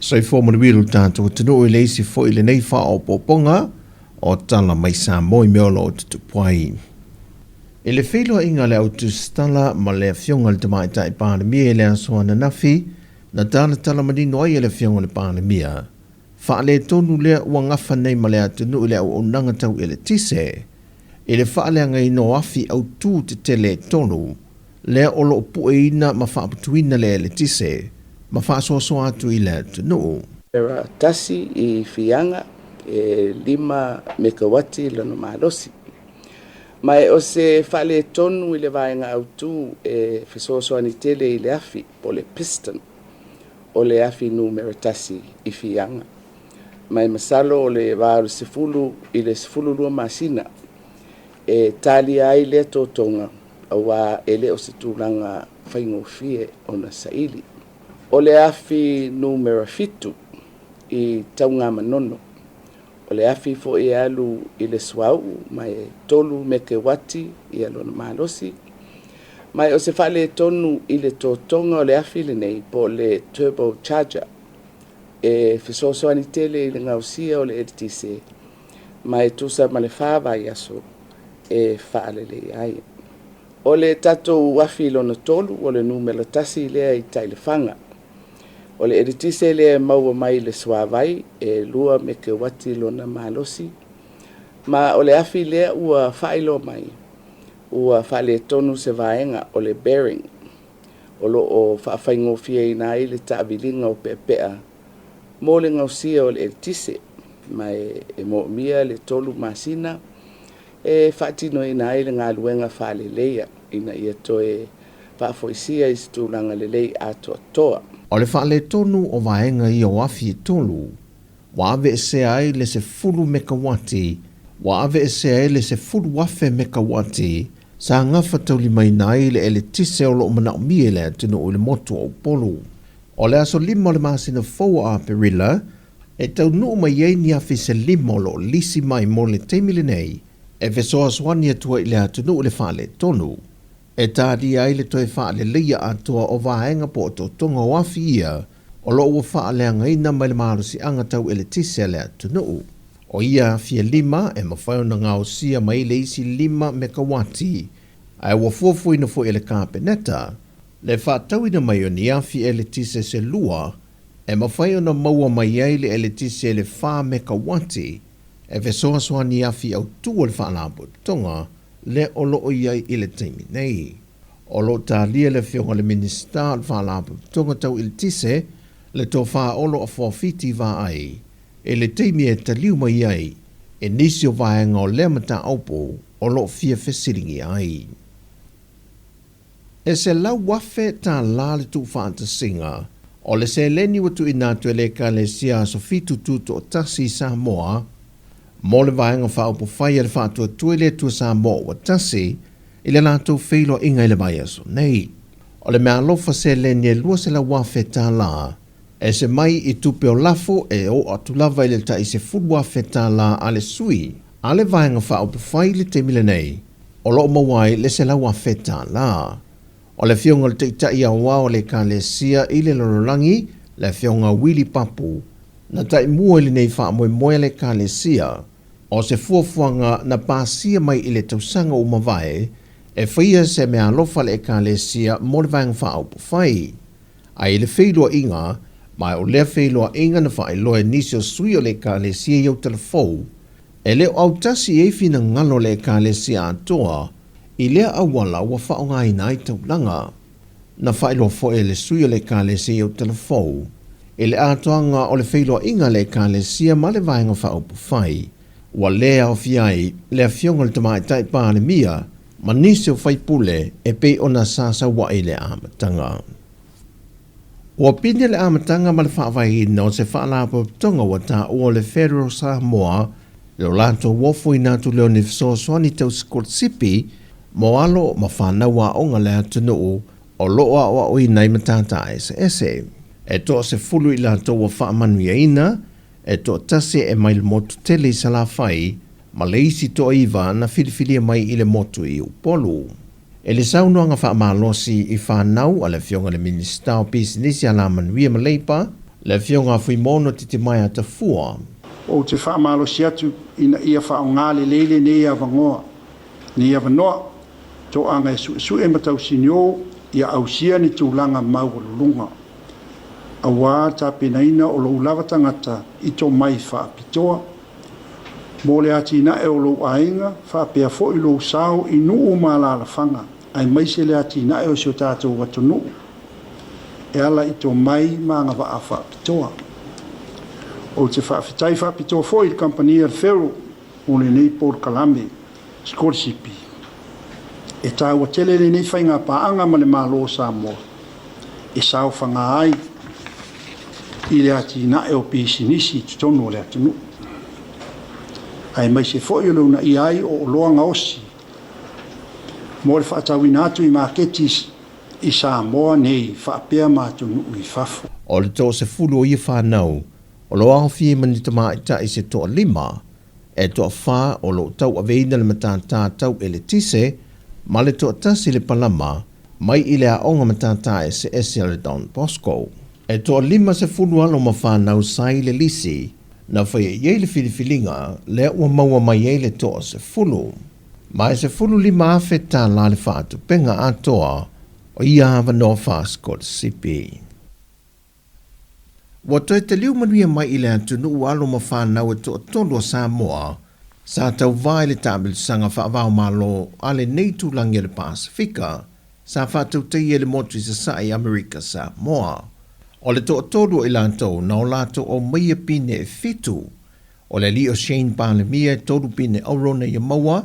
Sai fōmana wiru tātou tino i leisi fo i le nei wha o poponga o tala mai Sāmoa i meolo o tutupuai. I le whiloa inga le Aotearoa ma le fionga le tamaita i pānemia i le asoa na nafi na tāna tala manino ai le fionga le pānemia. Wha le tonu lea ua ngafa nei ma le atunu i le au onanga tau i le tise. I le wha lea ngai no afi au tū te tele tonu lea olo o pueina ma wha aputuina le tise. Ma wha soa atu i le atunu. Era tasi i fianga 5 megawati lana malosi. Mai o se whale tonu i le vaenga au tū whesoasoa ni tele i le afi po le piston o le afi numero tasi i fianga. Mai masalo o le varu sefulu i le sefulu lua masina tali ai le totonga awa ele o se tūlanga whaingofie o na saili. O le afi numero 5 i taunga manono. O le afi fo i alu i le swau mai 3 megawati i alo na malosi. Mai o se whale tonu i le totonga o le afi le nei po le turbo charger. Whesoasoa ni tele i le ngausia o le editise. Mai tusa ma le whawa i aso whaale le ai. O le tatou wafi lona tolu o le numero tasi lea i tailefanga. O le editise le maua mai le swavai 2 megawati lona malosi. Ma o le afi lea ua whailo mai. Ua whale tonu se vaenga o le bearing. O lo o whawhaingofia i nai le taabilinga o pepea. Mo le ngausia o le editise. Mai mo mia le tolu masina. Whaatino i nai le ngā luenga whale leia. Ina ia toe whaafoisia i stulanga le lei ato toa. O le whaale tonu o vaenga i o afi tolu, wa ave se ai le se 10 megawati, wa ave se ai le se 10 wafe megawati, sa ngafa tauli mai nai le ele tise o lo mana umie le tino o le motu o polu. O le aso 5 o le masina foa a perila, e tau nuu mai ei ni afi se 5 o lo lisi mai mo le teimile nei, e vesoa swani atua i le atunu o le whaale tonu. E tādi ai le toi whaale leia atua o vaenga po o tonga o afi ia, o lo ua whaale angaina mai le marusi anga tau ele tise le atunu. O ia fia 5 e mawhaiona ngao sia mai le isi 5 megawati, ai ua fuafuina fo ele kāpeneta, le whaatauina mai o ni afi ele tise se lua, e mawhaiona maua mai ai le ele tise ele 4 megawati, e vesoa soa ni afi au tua le whaalapo tonga, le olo o iai i le teimi nei. O lo tālia le whionga le minista al whaalapu tonga tau il tise, le tō wha olo a whawhiti wā ai, e le teimi e taliu mai ai, e nisi o vaenga o lea mata aupo, o lo fia whesiringi ai. E se lau wafe tā la le tu whaantasinga, o le se leni watu inatu e le ka le sia so fitu tuto o tasi Sāmoa, mo le vaenga whaupo whai e le whaatua tuele tua Sāmoa wa tasi, i le nātou whilo inga i le mai aso nei. O le mea lofa se leni e lua se la wafe tā la, e se mai i tupe o lafo e o atu lava i le ta i se fudu wafe tā la a le sui, a le vaenga whaupo whai le te mile nei, o lo mawai le se la wafe tā la. O le fionga le teita i awa o le ka le sia i le lorolangi, le fionga wili papu, na tai mua li nei wha moe moe le ka le sia, o se fuafuanga na pāsia mai i le tausanga o mawae, e whaia se mea alofa le ka le sia mo le vang wha au pawhai. Ai le whailua inga, mai o lea whailua inga na wha loe nisi o sui o le ka le sia iau telefou, e leo au tasi e fina ngalo le ka le sia atoa, i lea awala wa wha o ngai nai taulanga. Na whailua fo e le sui o le ka le sia iau telefou, e le atoanga o le whailua inga le ka le sia ma le vanga wha au pawhai, wa lea o fiai, lea fionga le tamai tai pāne mia, ma nisi o whaipule e pei ona sasa wa i le amatanga. Ua pine le amatanga ma le whaavai no se whaalapo tonga wa ta o le Federal Samoa, leo lato wofo i natu leo ni fiso swani tau skort sipi, mo alo ma whanawa onga le atunu o loa o i nei matata ese. E to se fulu i lato wa whaamanu ina, e to tase e mai le motu tele i salawhai, ma le isi to iwa na filifilia mai i le motu i upolu. E le saunoanga whaamalosi i whanau a le fionga le Minister o Business a la manuia maleipa, Le fionga fui mono te mai ata fua. O te whaamalo si atu ina ia whaongale leile ne ia vangoa. Ne ia vanoa, to anga su e matau sinio, ia au sia ni tūlanga mau lunga. Awa ta penaina o lo lava tangata i to mai whaapitoa. Mole ati na e o lo ainga, whaapea fo i lo sao i nuu malala whanga. Ai maise le ati na e o sio tātou watu nuu. E ala i to mai maanga wa a whaapitoa. O te whaafitai whaapitoa fo i kampania Ferro, o le nei Port Kalame, Skorsipi. E tāua tele le nei whainga paanga ma le malo Sāmoa. E sao whanga ai, i le ati na e o pisinisi tutono o le atunu. Ai mai se fo i luna i ai o loanga osi. Mo le whaatawina atu i marketis i Sāmoa nei whaapea mātunu i whafu. O le tō se fulu o i whanau, o lo aho fie mani ta maa ita i se toa lima, e toa wha o lo tau aveina le matata tau e le tise, ma le toa tasi le palama, mai i le a onga matata e se esi ale Don Bosco. E toa lima se fulu alo ma whanau sai le lisi, na whai e le filifilinga, le ua maua mai e le toa se fulu. Ma e se fulu lima afe tā la le whaatu penga a toa, o ia hawa no whaaskot sipi. Wa toi te liu manuia mai i le atunu ua alo ma whanau e toa tolu a Sāmoa, sa tau vai le tabil sanga whaavao malo ale nei tūlangi e le Pasifika, sa whātau te i le motri sa sai Amerika Sāmoa. O le toa tolu i lantou na o lato o maia pine e fitu, o le li o Shane Palemia e tolu pine auro na ia maua,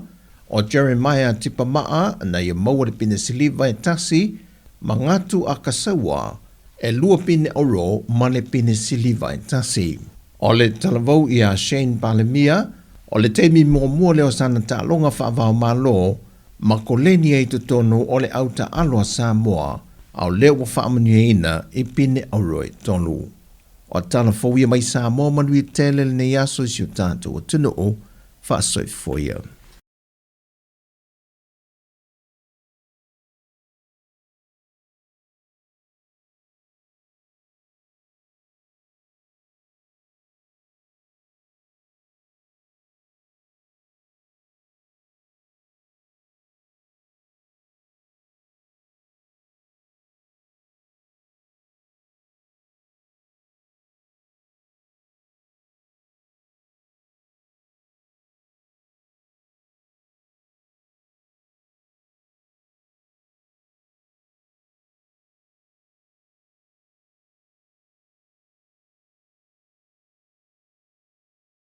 o Jeremiah Tipamaa na ia maua le pine siliva e tasi, ma ngatu a kasaua e lua pine auro ma le pine siliva e tasi. O le talavau i a Shane Palemia, o le teimi mua leo sana ta longa whaavao malo, ma ko leni e tutono o le auta aloa Sāmoa, au leo wa whaamanuina i pine auro e tonu. O tala fawia mai Sāmoa manui tele le ne yaso i siu tātou o tunu o whaasoi foia.